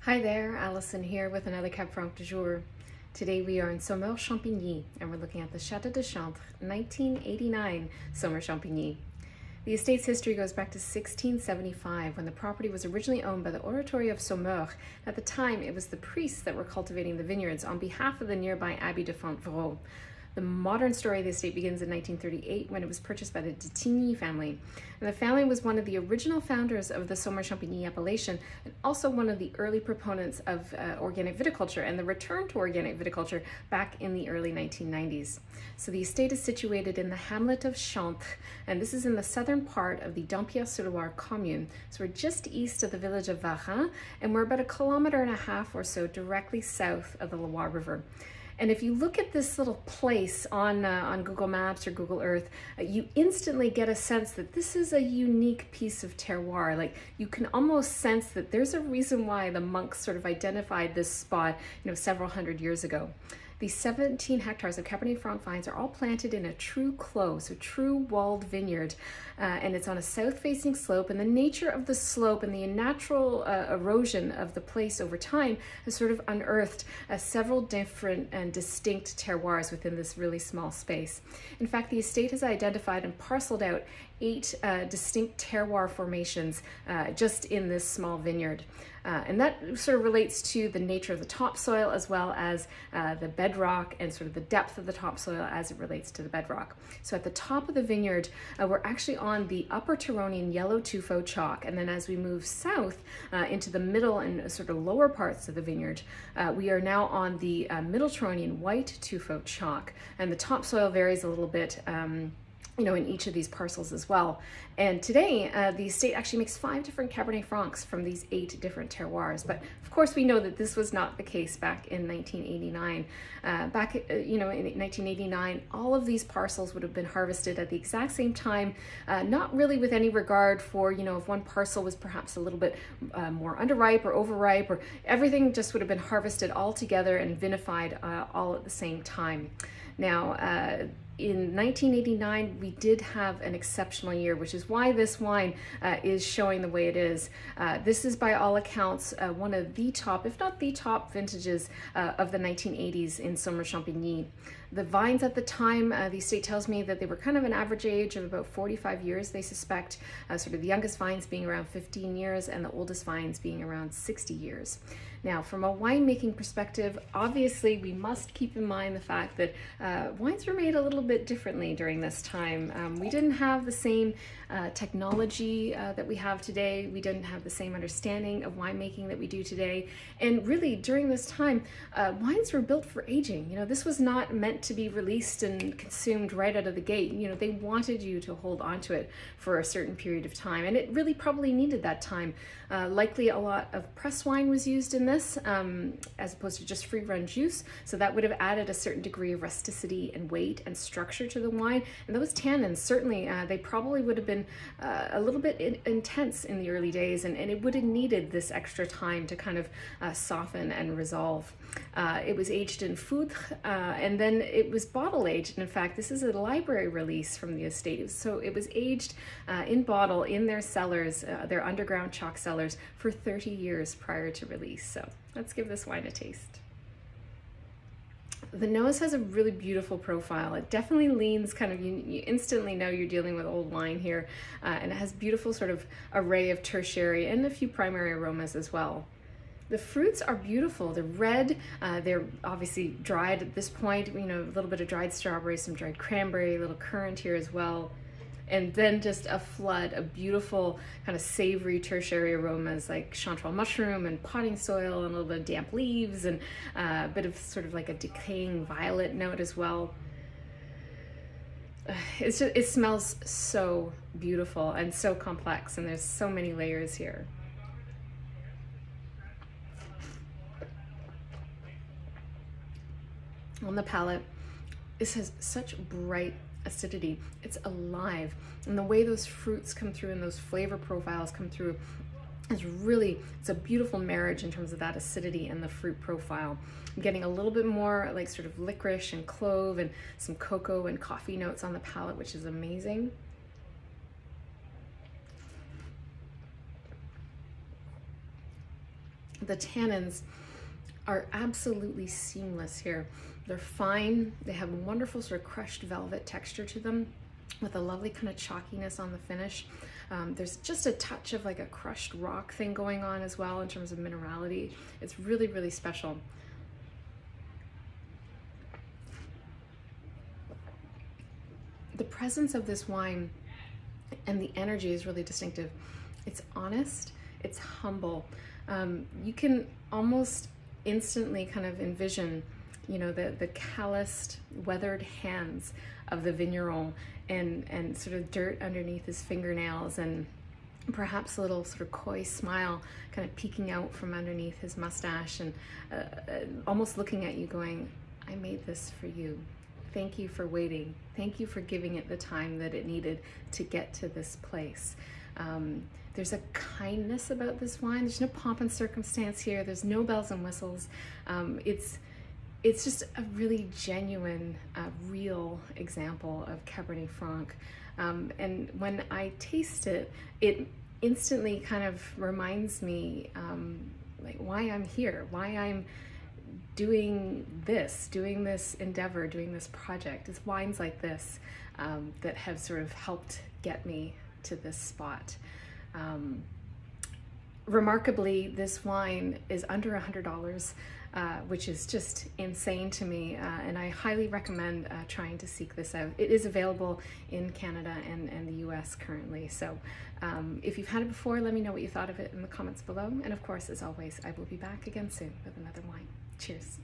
Hi there, Alison here with another Cab Franc du jour. Today we are in Saumur-Champigny and we're looking at the Château de Chaintres 1989 Saumur-Champigny. The estate's history goes back to 1675 when the property was originally owned by the oratory of Saumur. At the time it was the priests that were cultivating the vineyards on behalf of the nearby Abbaye de Fontevraud. The modern story of the estate begins in 1938 when it was purchased by the Tingy family. And the family was one of the original founders of the Saumur-Champigny appellation and also one of the early proponents of organic viticulture and the return to organic viticulture back in the early 1990s. So the estate is situated in the hamlet of Chaintres, and this is in the southern part of the Dampierre-sur-Loire commune. So we're just east of the village of Varennes, and we're about 1.5 kilometers or so directly south of the Loire River. And if you look at this little place on Google Maps or Google Earth, you instantly get a sense that this is a unique piece of terroir. Like, you can almost sense that there's a reason why the monks sort of identified this spot, several hundred years ago. These 17 hectares of Cabernet Franc vines are all planted in a true clos, a true walled vineyard, and it's on a south-facing slope, and the nature of the slope and the natural erosion of the place over time has sort of unearthed several different and distinct terroirs within this really small space. In fact, the estate has identified and parceled out 8 distinct terroir formations just in this small vineyard. And that sort of relates to the nature of the topsoil as well as the bedrock and sort of the depth of the topsoil as it relates to the bedrock. So at the top of the vineyard, we're actually on the upper Turonian yellow tuffo chalk. And then as we move south into the middle and sort of lower parts of the vineyard, we are now on the middle Turonian white tuffo chalk. And the topsoil varies a little bit in each of these parcels as well. And today, the estate actually makes 5 different Cabernet Francs from these 8 different terroirs. But of course, we know that this was not the case back in 1989. In 1989, all of these parcels would have been harvested at the exact same time, not really with any regard for, if one parcel was perhaps a little bit more underripe or overripe, or everything just would have been harvested all together and vinified all at the same time. Now, in 1989, we did have an exceptional year, which is why this wine is showing the way it is. This is, by all accounts, one of the top, if not the top, vintages of the 1980s in Saumur-Champigny. The vines at the time, the estate tells me that they were kind of an average age of about 45 years, they suspect, sort of the youngest vines being around 15 years and the oldest vines being around 60 years. Now, from a winemaking perspective, obviously we must keep in mind the fact that wines were made a little bit differently during this time. We didn't have the same technology that we have today. We didn't have the same understanding of winemaking that we do today. And really, during this time, wines were built for aging. This was not meant to be released and consumed right out of the gate. They wanted you to hold on to it for a certain period of time. And it really probably needed that time. Likely a lot of press wine was used in this as opposed to just free run juice. So that would have added a certain degree of rusticity and weight and structure to the wine. And those tannins, certainly, they probably would have been a little bit intense in the early days, and it would have needed this extra time to kind of soften and resolve. It was aged in foudre, and then it was bottle aged. And in fact, this is a library release from the estate. So it was aged in bottle in their cellars, their underground chalk cellars, for 30 years prior to release. So let's give this wine a taste. The nose has a really beautiful profile. It definitely leans kind of, you instantly know you're dealing with old wine here, and it has beautiful sort of array of tertiary and a few primary aromas as well. The fruits are beautiful. They're red. They're obviously dried at this point. A little bit of dried strawberry, some dried cranberry, a little currant here as well. And then just a flood of beautiful kind of savory tertiary aromas like chanterelle mushroom and potting soil and a little bit of damp leaves and a bit of sort of like a decaying violet note as well. It smells so beautiful and so complex, and there's so many layers here. On the palate, this has such bright acidity. It's alive, and the way those fruits come through and those flavor profiles come through it's a beautiful marriage in terms of that acidity and the fruit profile. I'm getting a little bit more like sort of licorice and clove and some cocoa and coffee notes on the palate, which is amazing. The tannins are absolutely seamless here. They're fine. They have a wonderful sort of crushed velvet texture to them with a lovely kind of chalkiness on the finish. There's just a touch of like a crushed rock thing going on as well in terms of minerality. It's really, really special. The presence of this wine and the energy is really distinctive. It's honest, it's humble. You can almost instantly kind of envision, you know, the calloused, weathered hands of the vigneron and sort of dirt underneath his fingernails, and perhaps a little sort of coy smile kind of peeking out from underneath his mustache, and almost looking at you going, I made this for you. Thank you for waiting. Thank you for giving it the time that it needed to get to this place. There's a kindness about this wine. There's no pomp and circumstance here. There's no bells and whistles. It's just a really genuine, real example of Cabernet Franc. And when I taste it, it instantly kind of reminds me like why I'm here, why I'm doing this endeavor, doing this project. It's wines like this that have sort of helped get me to this spot. Remarkably, this wine is under $100, which is just insane to me, and I highly recommend trying to seek this out. It is available in Canada and the US currently, so if you've had it before, let me know what you thought of it in the comments below, and of course, as always, I will be back again soon with another wine. Cheers.